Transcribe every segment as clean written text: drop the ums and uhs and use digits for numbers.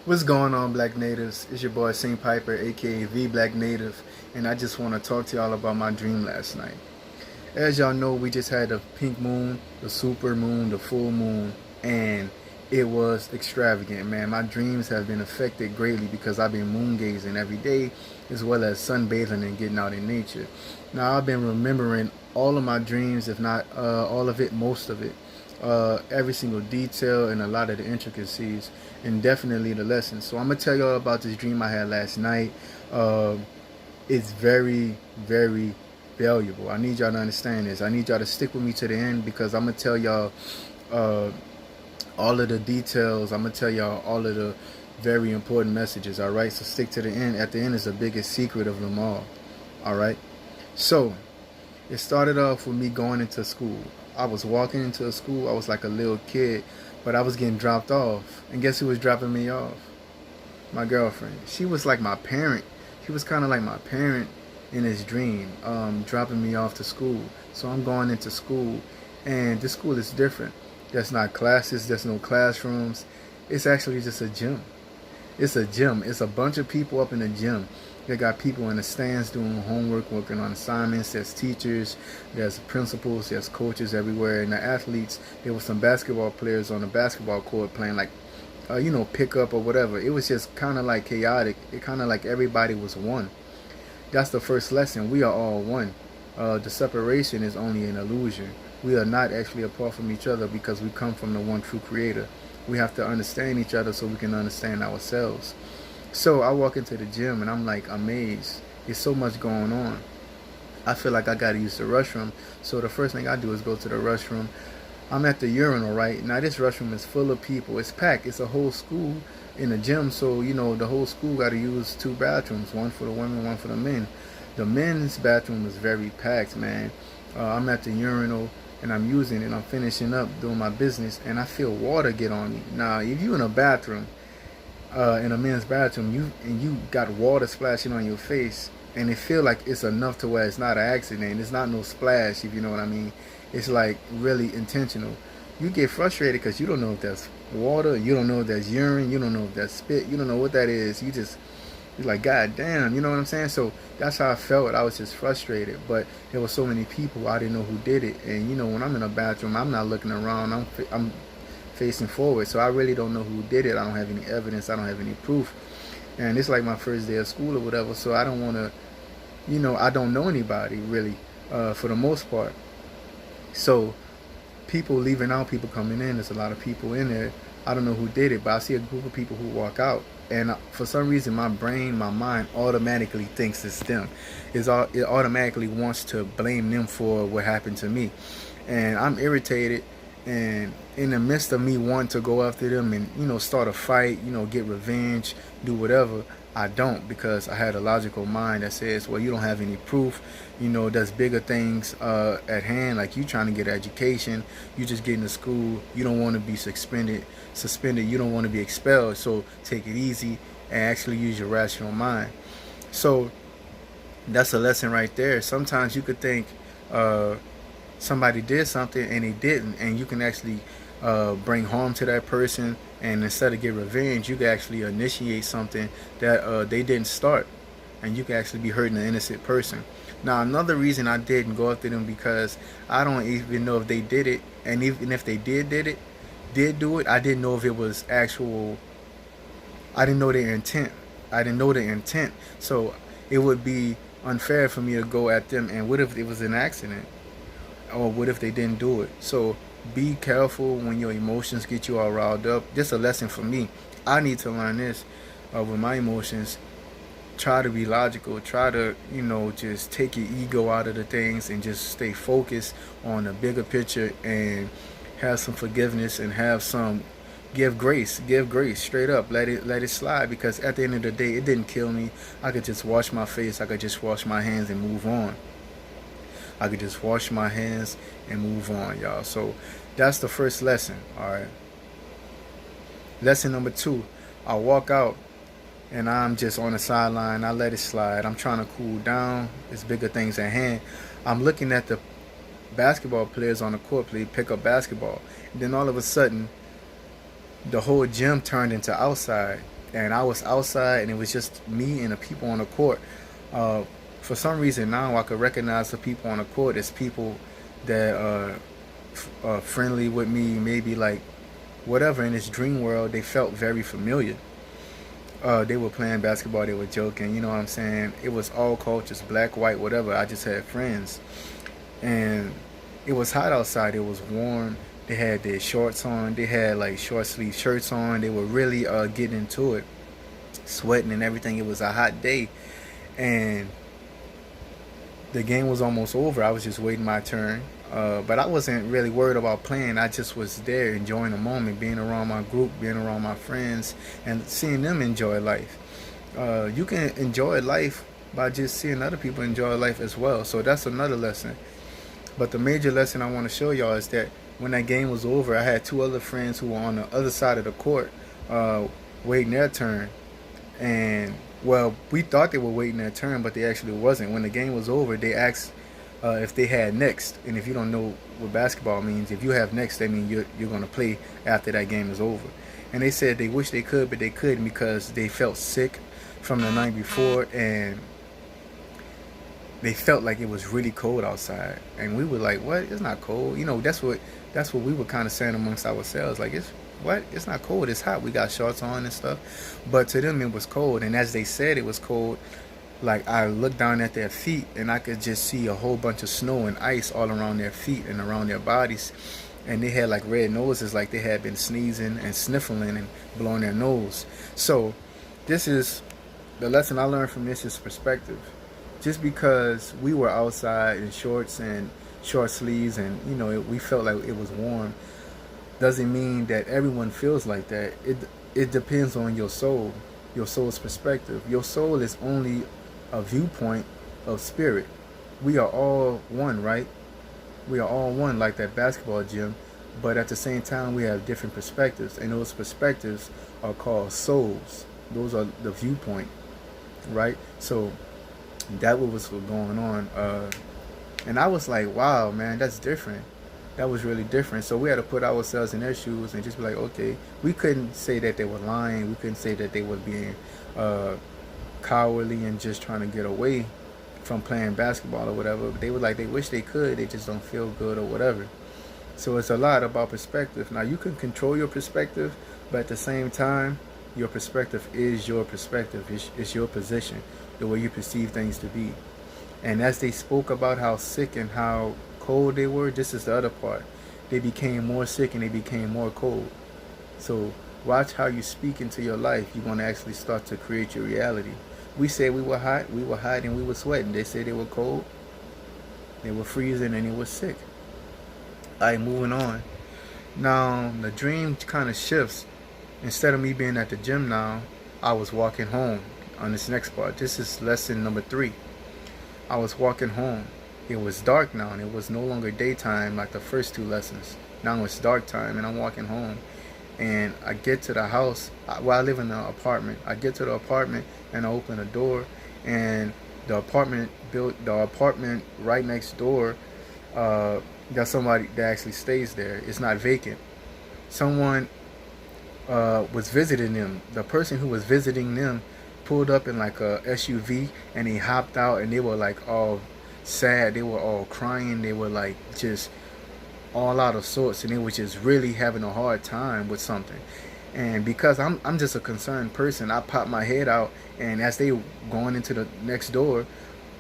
What's going on, Black Natives? It's your boy Saint Piper, aka The Black Native, and I just want to talk to y'all about my dream last night. As y'all know, we just had the pink moon, the super moon, the full moon, and it was extravagant, man. My dreams have been affected greatly because I've been moon gazing every day, as well as sunbathing and getting out in nature. Now, I've been remembering all of my dreams, if not all of it, most of it. Every single detail and a lot of the intricacies, and definitely the lessons. So I'm gonna tell y'all about this dream I had last night. It's very, very valuable. I need y'all to understand this. I need y'all to stick with me to the end because I'm gonna tell y'all all of the details. I'm gonna tell y'all all of the very important messages. All right, so stick to the end. At the end is the biggest secret of them all. All right, so it started off with me going into school. I was walking into a school. I was like a little kid, but I was getting dropped off. And guess who was dropping me off? My girlfriend. She was like my parent. She was kind of like my parent in this dream, dropping me off to school. So I'm going into school, and this school is different. There's not classes. There's no classrooms. It's actually just a gym. It's a gym. It's a bunch of people up in the gym. They got people in the stands doing homework, working on assignments. There's teachers, there's principals, there's coaches everywhere. And the athletes, there were some basketball players on the basketball court playing like, pickup or whatever. It was just kind of like chaotic. It kind of like everybody was one. That's the first lesson. We are all one. The separation is only an illusion. We are not actually apart from each other because we come from the one true creator. We have to understand each other so we can understand ourselves. So I walk into the gym and I'm like amazed. There's so much going on. I feel like I gotta use the restroom. So the first thing I do is go to the restroom. I'm at the urinal, right? Now this restroom is full of people. It's packed. It's a whole school in the gym. So, the whole school gotta use two bathrooms. One for the women, one for the men. The men's bathroom is very packed, man. I'm at the urinal and I'm using it. I'm finishing up doing my business and I feel water get on me. Now, if you in a bathroom, in a men's bathroom, you got water splashing on your face, and it feel like it's enough to where it's not an accident. It's not no splash, if you know what I mean. It's like really intentional. You get frustrated because you don't know if that's water, you don't know if that's urine, you don't know if that's spit, you don't know what that is. You're like, God damn, you know what I'm saying? So that's how I felt. I was just frustrated, but there were so many people, I didn't know who did it. And when I'm in a bathroom, I'm not looking around. I'm facing forward, so I really don't know who did it. I don't have any evidence. I don't have any proof, and it's like my first day of school or whatever. So I don't want to, I don't know anybody really, for the most part. So people leaving out, people coming in. There's a lot of people in there. I don't know who did it, but I see a group of people who walk out, and for some reason, my mind automatically thinks it's them. It automatically wants to blame them for what happened to me, and I'm irritated. And in the midst of me wanting to go after them and, start a fight, get revenge, do whatever, I don't, because I had a logical mind that says, well, you don't have any proof. There's bigger things at hand, like you trying to get education. You just getting to school. You don't want to be suspended. You don't want to be expelled. So take it easy and actually use your rational mind. So that's a lesson right there. Sometimes you could think, somebody did something and they didn't, and you can actually bring harm to that person, and instead of get revenge, you can actually initiate something that they didn't start, and you can actually be hurting an innocent person. Now, another reason I didn't go after them, because I don't even know if they did it, and even if they did do it, I didn't know if it was actual. I didn't know their intent. So it would be unfair for me to go at them. And what if it was an accident? Or what if they didn't do it? So be careful when your emotions get you all riled up. This is a lesson for me. I need to learn this with my emotions. Try to be logical. Try to, just take your ego out of the things and just stay focused on the bigger picture and have some forgiveness and give grace straight up. Let it slide, because at the end of the day, it didn't kill me. I could just wash my face. I could just wash my hands and move on. Y'all. So that's the first lesson. All right. Lesson number 2, I walk out and I'm just on the sideline. I let it slide. I'm trying to cool down. There's bigger things at hand. I'm looking at the basketball players on the court pick up basketball. And then all of a sudden, the whole gym turned into outside. and I was outside, and it was just me and the people on the court. For some reason now I could recognize the people on the court as people that are friendly with me, maybe like whatever. In this dream world, they felt very familiar. They were playing basketball, they were joking, you know what I'm saying? It was all cultures, black, white, whatever. I just had friends. And it was hot outside, it was warm. They had their shorts on, they had like short sleeve shirts on. They were really getting into it, sweating and everything. It was a hot day. And the game was almost over. I was just waiting my turn. But I wasn't really worried about playing. I just was there enjoying the moment, being around my group, being around my friends, and seeing them enjoy life. You can enjoy life by just seeing other people enjoy life as well. So that's another lesson. But the major lesson I want to show y'all is that when that game was over, I had two other friends who were on the other side of the court waiting their turn. And, well, we thought they were waiting their turn, but they actually wasn't. When the game was over, they asked if they had next. And if you don't know what basketball means, if you have next, that means you're going to play after that game is over. And they said they wish they could, but they couldn't because they felt sick from the night before, and they felt like it was really cold outside. And we were like, what? It's not cold. You know, that's what we were kind of saying amongst ourselves. Like, it's not cold, it's hot. We got shorts on and stuff. But to them it was cold. And as they said it was cold, like, I looked down at their feet and I could just see a whole bunch of snow and ice all around their feet and around their bodies. And they had like red noses, like they had been sneezing and sniffling and blowing their nose. So this is the lesson I learned from this is perspective. Just because we were outside in shorts and short sleeves and, you know, we felt like it was warm, doesn't mean that everyone feels like that. It depends on your soul, your soul's perspective. Your soul is only a viewpoint of spirit. We are all one, right? We are all one, like that basketball gym, but at the same time we have different perspectives, and those perspectives are called souls. Those are the viewpoint, right? So that was what going on, and I was like, wow, man, that's different. That was really different. So we had to put ourselves in their shoes and just be like, okay. We couldn't say that they were lying. We couldn't say that they were being cowardly and just trying to get away from playing basketball or whatever. But they were like, they wish they could, they just don't feel good or whatever. So it's a lot about perspective. Now, you can control your perspective, but at the same time, your perspective is your perspective. It's your position, the way you perceive things to be. And as they spoke about how sick and how cold they were, this is the other part. They became more sick and they became more cold. So watch how you speak into your life. You're going to actually start to create your reality. We said we were hot and we were sweating. They said they were cold, they were freezing, and they were sick. Alright, moving on. Now the dream kind of shifts. Instead of me being at the gym now, I was walking home on this next part. This is lesson number 3. I was walking home. It was dark now, and it was no longer daytime like the first 2 lessons. Now it's dark time, and I'm walking home. And I get to the house. Well, I live in an apartment. I get to the apartment, and I open the door, and the apartment right next door, there's somebody that actually stays there. It's not vacant. Someone was visiting them. The person who was visiting them pulled up in like a SUV, and he hopped out, and they were like all sad. They were all crying. They were like just all out of sorts, and they were just really having a hard time with something. And because I'm just a concerned person, I popped my head out, and as they going into the next door,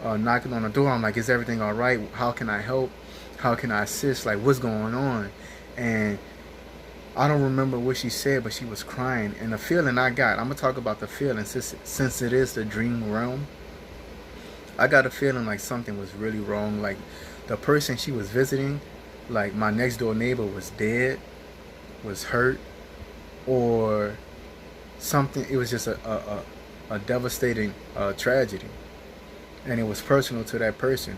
knocking on the door, I'm like, is everything all right? How can I help? How can I assist? Like, what's going on? And I don't remember what she said, but she was crying. And the feeling I got, I'm going to talk about the feeling since it is the dream realm. I got a feeling like something was really wrong. Like the person she was visiting, like my next door neighbor, was dead, was hurt, or something. It was just a devastating tragedy. And it was personal to that person.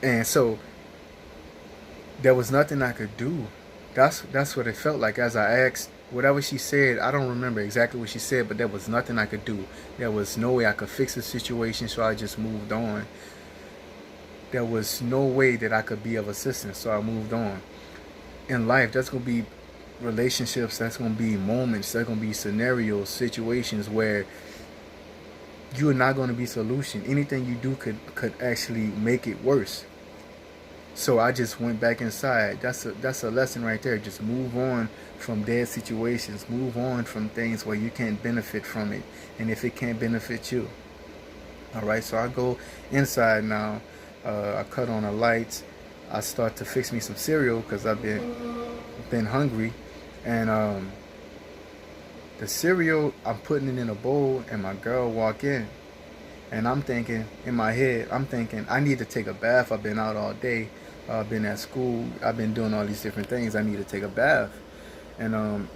And so there was nothing I could do. That's what it felt like. As I asked, whatever she said, I don't remember exactly what she said, but there was nothing I could do. There was no way I could fix the situation, so I just moved on. There was no way that I could be of assistance, so I moved on. In life, there's going to be relationships, that's going to be moments, that's going to be scenarios, situations where you're not going to be solution. Anything you do could actually make it worse. So I just went back inside. That's a lesson right there. Just move on from dead situations. Move on from things where you can't benefit from it, and if it can't benefit you. All right. So I go inside now. I cut on the lights. I start to fix me some cereal because I've been hungry, and the cereal, I'm putting it in a bowl, and my girl walk in, and I'm thinking in my head, I need to take a bath. I've been out all day. I've been at school. I've been doing all these different things. I need to take a bath. And,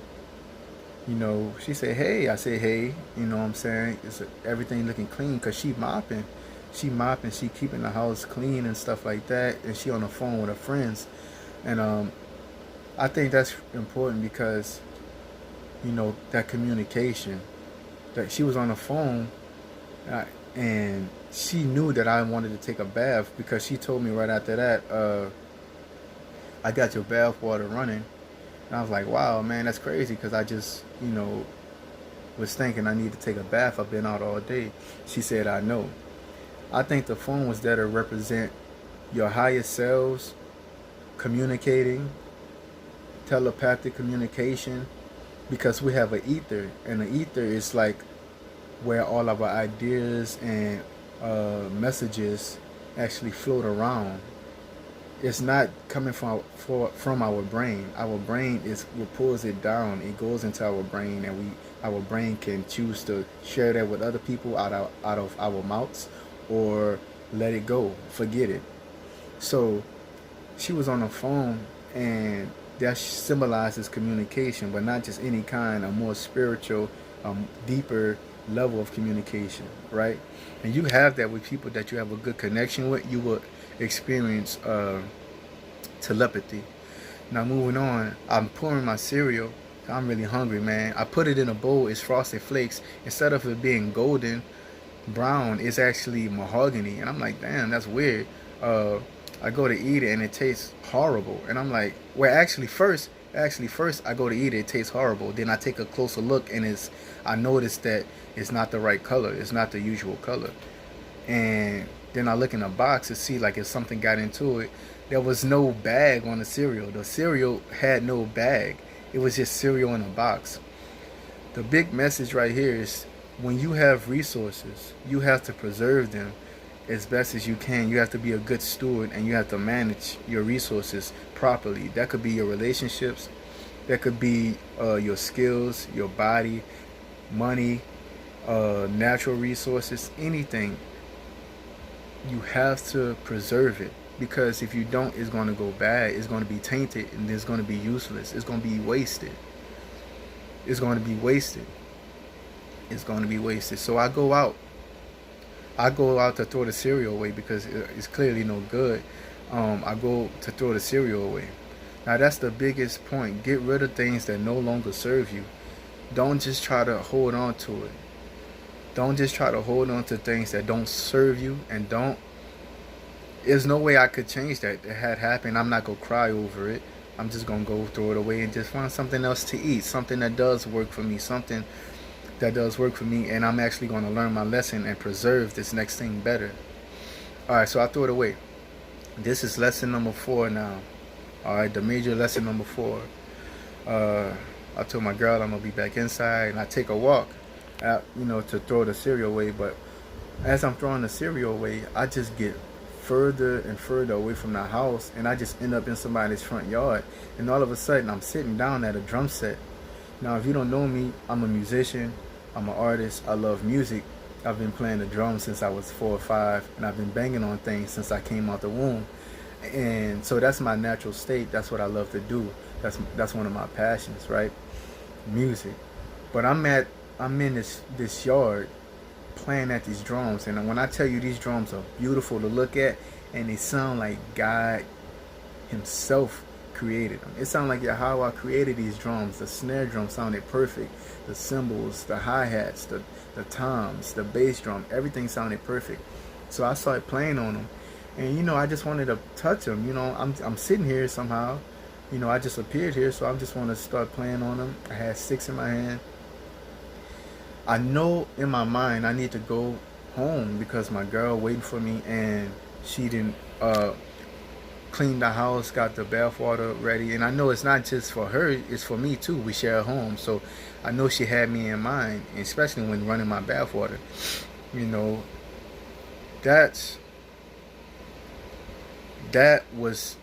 she said, hey. I said, hey. You know what I'm saying? Everything looking clean because she mopping. She keeping the house clean and stuff like that. And she on the phone with her friends. And I think that's important because, that communication. That she was on the phone and she knew that I wanted to take a bath because she told me right after that, I got your bath water running. And I was like, wow, man, that's crazy because I just, was thinking I need to take a bath. I've been out all day. She said, I know. I think the phone was there to represent your higher selves communicating, telepathic communication, because we have an ether, and the ether is like where all of our ideas and messages actually float around. It's not coming from our brain. Our brain is what pulls it down. It goes into our brain, and our brain can choose to share that with other people out of our mouths, or let it go, forget it. So she was on the phone, and that symbolizes communication, but not just any kind, a more spiritual, deeper level of communication, right? And you have that with people that you have a good connection with. You will experience telepathy. Now moving on, I'm pouring my cereal. I'm really hungry, man. I put it in a bowl. It's Frosted Flakes. Instead of it being golden brown, it's actually mahogany, and I'm like, damn, that's weird. I go to eat it and it tastes horrible, and I'm like, well, actually first I go to eat it, it tastes horrible. Then I take a closer look, and I notice that it's not the right color. It's not the usual color. And then I look in the box to see like if something got into it. There was no bag on the cereal. The cereal had no bag. It was just cereal in a box. The big message right here is, when you have resources, you have to preserve them as best as you can. You have to be a good steward, and you have to manage your resources properly. That could be your relationships. That could be your skills, your body, money, natural resources, anything. You have to preserve it, because if you don't, it's going to go bad. It's going to be tainted, and it's going to be useless. It's going to be wasted. It's going to be wasted. It's going to be wasted. So I go out to throw the cereal away because it's clearly no good. I go to throw the cereal away. Now that's the biggest point. Get rid of things that no longer serve you. Don't just try to hold on to it. Don't just try to hold on to things that don't serve you, and there's no way I could change that. It had happened. I'm not going to cry over it. I'm just going to go throw it away and just find something else to eat. Something that does work for me. Something that does work for me, and I'm actually going to learn my lesson and preserve this next thing better. Alright, so I threw it away. This is lesson number 4 now. Alright, the major lesson number 4. I told my girl I'm going to be back inside, and I take a walk out, to throw the cereal away. But as I'm throwing the cereal away, I just get further and further away from the house, and I just end up in somebody's front yard. And all of a sudden, I'm sitting down at a drum set. Now, if you don't know me, I'm a musician. I'm an artist. I love music. I've been playing the drums since I was 4 or 5, and I've been banging on things since I came out the womb. And so that's my natural state. That's what I love to do. That's one of my passions, right? Music. But I'm in this yard playing at these drums, and when I tell you, these drums are beautiful to look at, and they sound like God himself created them. It sounded like Yahawah created these drums. The snare drum sounded perfect. The cymbals, the hi-hats, the toms, the bass drum, everything sounded perfect. So I started playing on them, and I just wanted to touch them. I'm sitting here somehow, you know, I just appeared here, so I just want to start playing on them. I had 6 in my hand. I know in my mind I need to go home because my girl waiting for me, and she didn't clean the house, got the bath water ready. And I know it's not just for her, it's for me too. We share a home, so I know she had me in mind, especially when running my bath water. You know, that was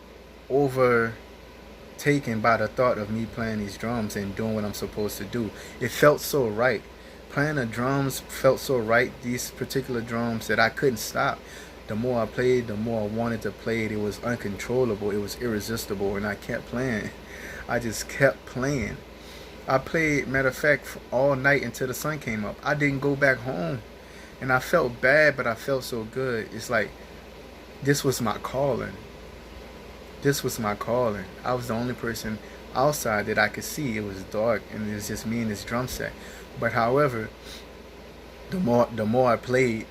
overtaken by the thought of me playing these drums and doing what I'm supposed to do. It felt so right. Playing the drums felt so right, these particular drums, that I couldn't stop. The more I played, the more I wanted to play it. It was uncontrollable. It was irresistible, and I kept playing. I just kept playing. I played, matter of fact, all night until the sun came up. I didn't go back home, and I felt bad, but I felt so good. It's like, this was my calling. This was my calling. I was the only person outside that I could see. It was dark, and it was just me and this drum set. But however, the more I played,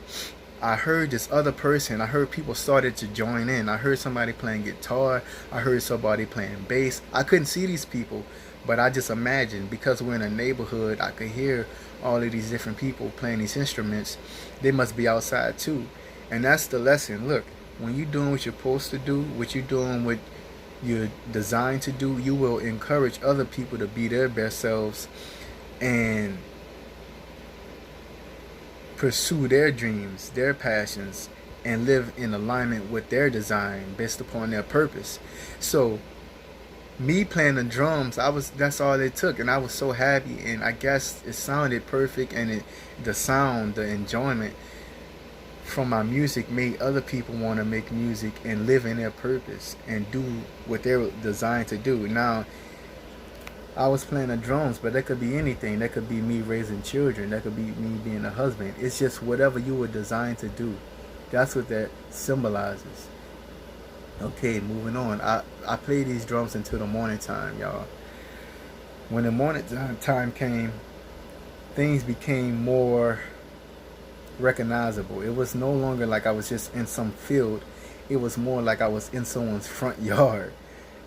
I heard this other person. I heard people started to join in. I heard somebody playing guitar. I heard somebody playing bass. I couldn't see these people, but I just imagined, because we're in a neighborhood, I could hear all of these different people playing these instruments. They must be outside too. And that's the lesson. Look, when you're doing what you're supposed to do, what you're doing what you're designed to do, you will encourage other people to be their best selves and pursue their dreams, their passions, and live in alignment with their design based upon their purpose. So me playing the drums, that's all it took, and I was so happy, and I guess it sounded perfect, and the sound, the enjoyment from my music made other people want to make music and live in their purpose and do what they're designed to do. Now, I was playing the drums, but that could be anything. That could be me raising children. That could be me being a husband. It's just whatever you were designed to do. That's what that symbolizes. Okay, moving on. I played these drums until the morning time, y'all. When the morning time came, things became more recognizable. It was no longer like I was just in some field. It was more like I was in someone's front yard.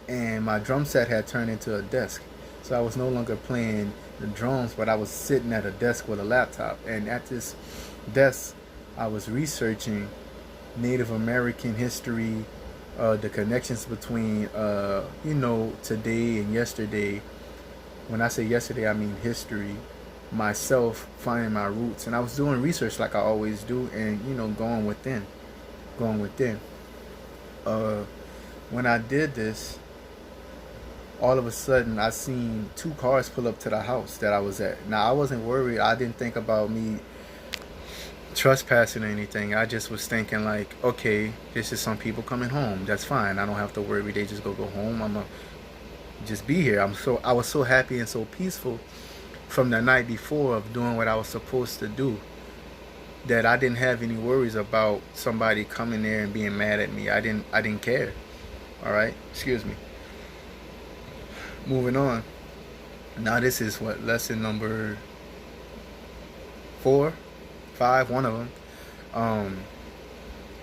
And my drum set had turned into a desk. So I was no longer playing the drums, but I was sitting at a desk with a laptop. And at this desk, I was researching Native American history, the connections between, you know, today and yesterday. When I say yesterday, I mean history. Myself, finding my roots. And I was doing research like I always do, and, you know, going within. When I did this, all of a sudden I seen 2 cars pull up to the house that I was at. Now, I wasn't worried. I didn't think about me trespassing or anything. I just was thinking like, okay, this is some people coming home. That's fine. I don't have to worry. They just go home. I'm gonna just be here. I was so happy and so peaceful from the night before of doing what I was supposed to do, that I didn't have any worries about somebody coming there and being mad at me. I didn't care. All right, excuse me. Moving on. Now this is what, lesson number 4, 5, one of them.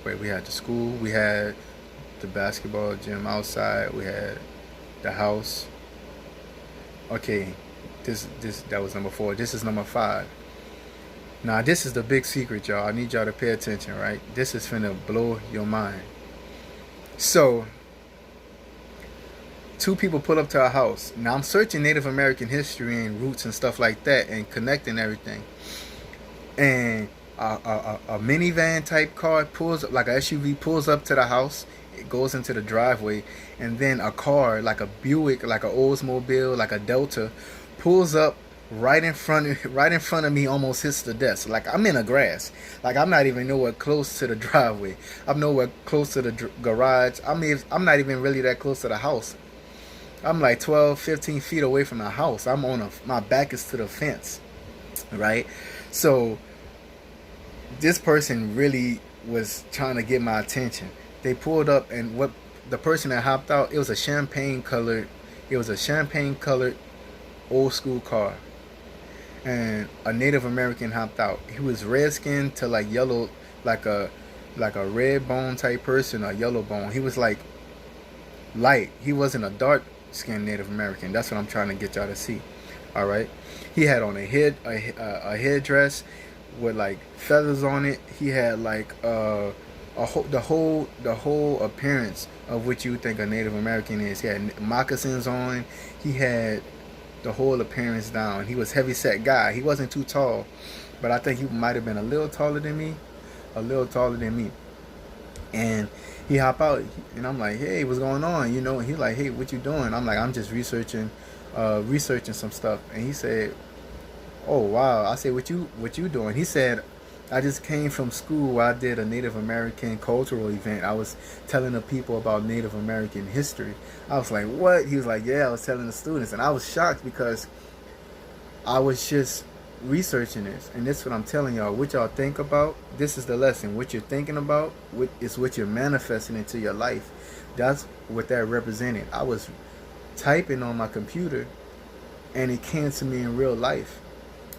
We had the school, we had the basketball gym outside, we had the house. Okay, that was number 4. This is number 5. Now this is the big secret, y'all. I need y'all to pay attention, right? This is finna blow your mind. So 2 people pull up to our house. Now I'm searching Native American history and roots and stuff like that and connecting everything. And a minivan type car pulls up, like a SUV pulls up to the house. It goes into the driveway, and then a car like a Buick, like a Oldsmobile, like a Delta, pulls up right in front of me, almost hits the desk. Like I'm in the grass. Like I'm not even nowhere close to the driveway. I'm nowhere close to the garage. I'm not even really that close to the house. I'm like 12, 15 feet away from the house. I'm on my back is to the fence, right? So this person really was trying to get my attention. They pulled up, and what the person that hopped out, it was a champagne colored old school car. And a Native American hopped out. He was red skinned to like yellow, like a red bone type person, a yellow bone. He was like light. He wasn't a dark skinned Native American. That's what I'm trying to get y'all to see. All right. He had on a headdress with like feathers on it. He had like the whole appearance of what you think a Native American is. He had moccasins on. He had the whole appearance down. He was heavy set guy. He wasn't too tall, but I think he might have been a little taller than me, And he hop out, and I'm like, hey, what's going on? You know, and he like, hey, what you doing? I'm like, I'm just researching some stuff. And he said, oh wow. I said, what you doing? He said, I just came from school where I did a Native American cultural event. I was telling the people about Native American history. I was like, what? He was like, yeah, I was telling the students. And I was shocked because I was just researching this. And this is what I'm telling y'all. What y'all think about, this is the lesson. What you're thinking about is what you're manifesting into your life. That's what that represented. I was typing on my computer and it came to me in real life.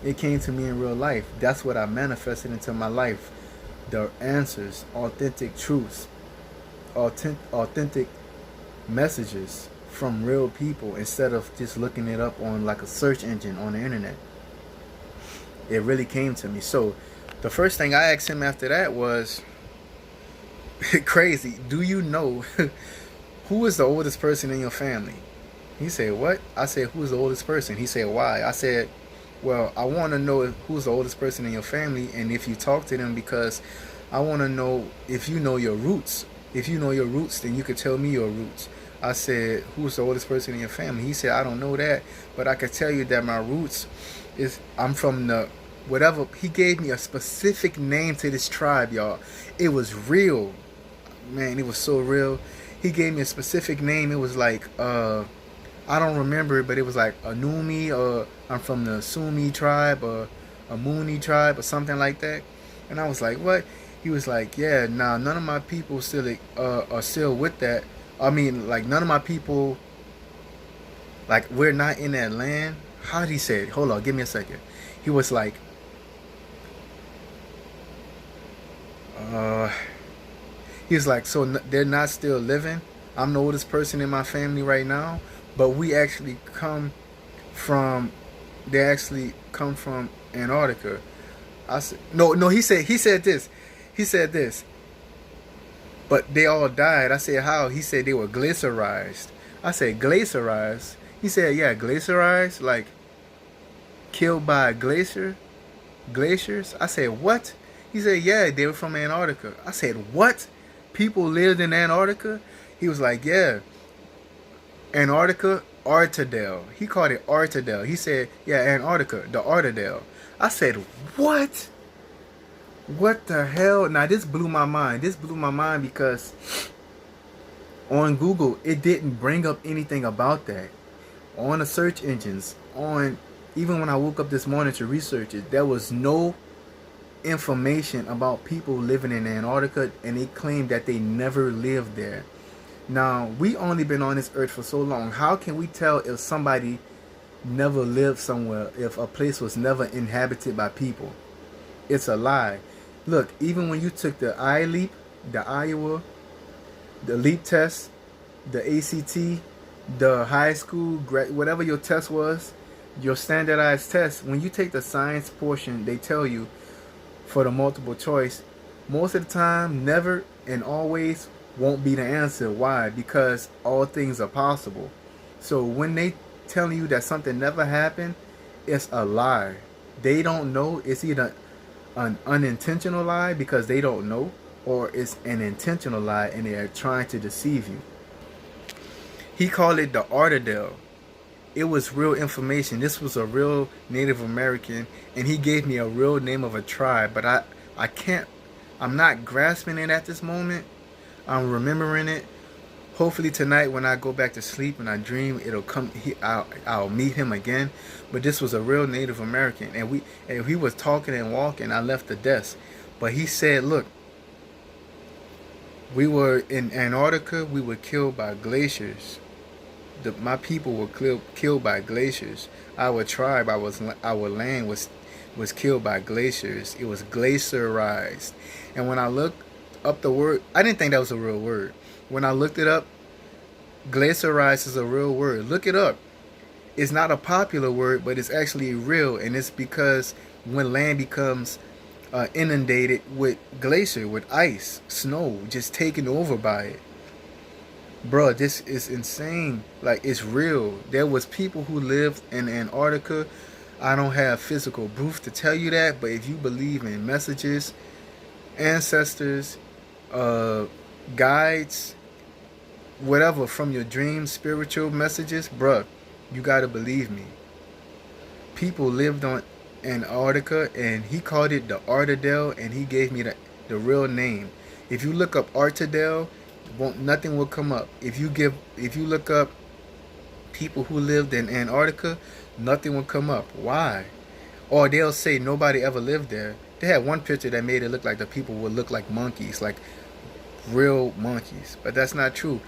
That's what I manifested into my life. The answers, authentic truths, authentic messages from real people instead of just looking it up on like a search engine on the internet. It really came to me. So the first thing I asked him after that was, crazy, do you know who is the oldest person in your family? He said, what? I said, who's the oldest person? He said, why? I said, well, I want to know who's the oldest person in your family and if you talk to them, because I want to know if you know your roots. If you know your roots, then you could tell me your roots. I said, who's the oldest person in your family? He said, I don't know that, but I could tell you that my roots is, I'm from the whatever. He gave me a specific name to this tribe, y'all. It was real. Man, it was so real. He gave me a specific name. It was like, I don't remember it, but it was like Anumi, or I'm from the Sumi tribe, or a Mooney tribe, or something like that. And I was like, what? He was like, yeah, nah, none of my people still are still with that. I mean, like, none of my people, like, we're not in that land. How did he say it? Hold on, give me a second. He was like, he was like, so they're not still living. I'm the oldest person in my family right now, but we actually come from, they actually come from Antarctica. I said, no, he said this, but they all died. I said, how? He said they were glaciarized. I said, glaciarized? He said, yeah, glaciarized, like killed by glaciers. I said, what? He said, yeah, they were from Antarctica. I said, what? People lived in Antarctica? He was like, yeah, Antarctica, ARTADEL. He called it ARTADEL. He said, yeah, Antarctica, the ARTADEL. I said, what? What the hell? Now, this blew my mind. This blew my mind because on Google, it didn't bring up anything about that. On the search engines, even when I woke up this morning to research it, there was no information about people living in Antarctica, and they claimed that they never lived there. Now, we only been on this earth for so long. How can we tell if somebody never lived somewhere, if a place was never inhabited by people? It's a lie. Look, even when you took the leap, the Iowa, the leap test, the ACT, the high school, whatever your test was, your standardized test, when you take the science portion, they tell you for the multiple choice, most of the time, never and always won't be the answer. Why? Because all things are possible. So when they tell you that something never happened, it's a lie. They don't know. It's either an unintentional lie because they don't know, or it's an intentional lie and they are trying to deceive you. He called it the ARTADEL. It was real information. This was a real Native American, and he gave me a real name of a tribe, but I'm not grasping it at this moment. I'm remembering it. Hopefully tonight when I go back to sleep and I dream, it'll come. I'll meet him again. But this was a real Native American, and he was talking and walking. I left the desk, but he said, "Look, we were in Antarctica. We were killed by glaciers. My people were killed by glaciers. Our tribe, our land was killed by glaciers. It was glaciarized." And when I looked up the word, I didn't think that was a real word. When I looked it up, Glaciarized is a real word. Look it up. It's not a popular word, but it's actually real, and it's because when land becomes inundated with glacier, with ice, snow, just taken over by it. Bro, this is insane. Like, it's real. There was people who lived in Antarctica. I don't have physical proof to tell you that, but if you believe in messages, ancestors, guides, whatever from your dreams, spiritual messages, bruh, you gotta believe me. People lived on Antarctica, and he called it the ARTADEL, and he gave me the real name. If you look up ARTADEL, nothing will come up. If you look up people who lived in Antarctica, nothing will come up. Why? Or they'll say nobody ever lived there. They had one picture that made it look like the people would look like monkeys, like real monkeys. But that's not true.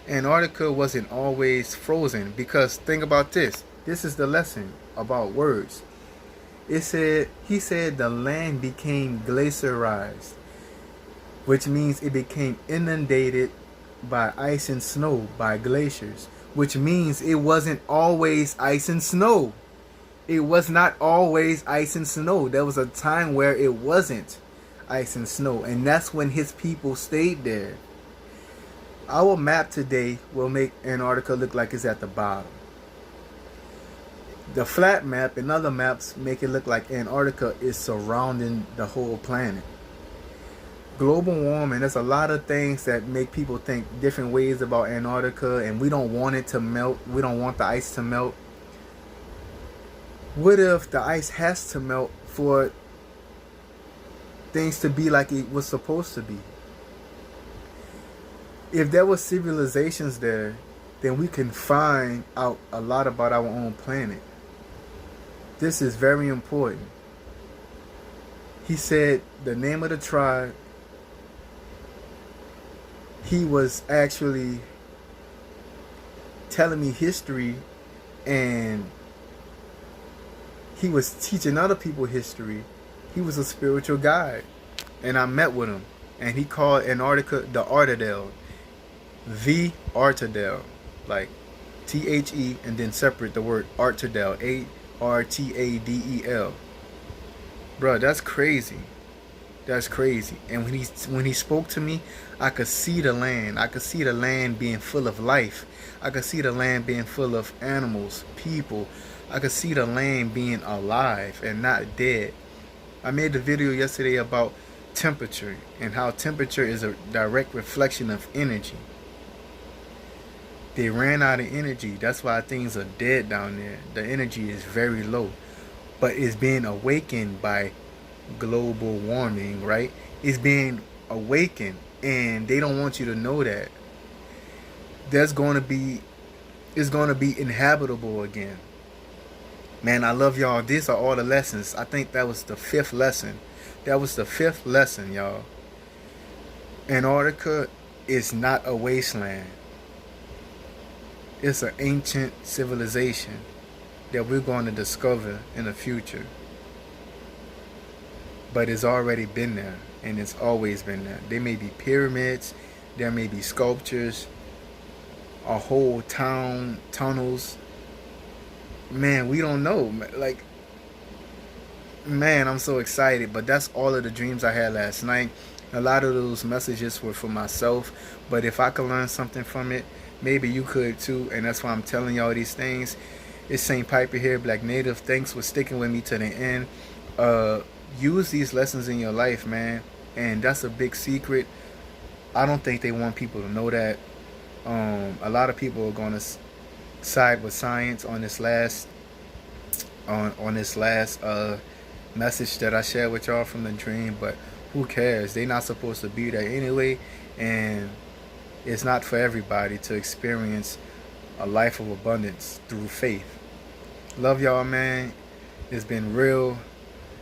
Antarctica wasn't always frozen, because think about this. This is the lesson about words. He said the land became glaciarized, which means it became inundated by ice and snow, by glaciers, which means it wasn't always ice and snow. It was not always ice and snow. There was a time where it wasn't ice and snow, and that's when his people stayed there. Our map today will make Antarctica look like it's at the bottom. The flat map and other maps make it look like Antarctica is surrounding the whole planet. Global warming, there's a lot of things that make people think different ways about Antarctica, and we don't want it to melt. We don't want the ice to melt. What if the ice has to melt for things to be like it was supposed to be? If there were civilizations there, then we can find out a lot about our own planet. This is very important. He said the name of the tribe. He was actually telling me history, and he was teaching other people history. He was a spiritual guide, and I met with him, and he called Antarctica the ARTADEL. The ARTADEL, like THE, and then separate the word ARTADEL, ARTADEL. Bro, that's crazy. That's crazy. And when he spoke to me, I could see the land. I could see the land being full of life. I could see the land being full of animals, people. I could see the land being alive and not dead. I made a video yesterday about temperature, and how temperature is a direct reflection of energy. They ran out of energy. That's why things are dead down there. The energy is very low. But it's being awakened by global warming, right? It's being awakened, and they don't want you to know that. It's going to be inhabitable again. Man, I love y'all. These are all the lessons. I think that was the 5th lesson. That was the 5th lesson, y'all. Antarctica is not a wasteland. It's an ancient civilization that we're going to discover in the future. But it's already been there, and it's always been there. There may be pyramids, there may be sculptures, a whole town, tunnels. Man, we don't know. Like, man, I'm so excited. But that's all of the dreams I had last night. A lot of those messages were for myself, but if I could learn something from it, maybe you could too. And that's why I'm telling y'all these things. It's St. Piper here, Black Native. Thanks for sticking with me to the end. Use these lessons in your life, man. And that's a big secret. I don't think they want people to know that. A lot of people are going to side with science on this last message that I shared with y'all from the dream, but who cares? They're not supposed to be there anyway, and it's not for everybody to experience a life of abundance through faith. Love y'all, man. It's been real.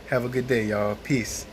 Have a good day, y'all. Peace.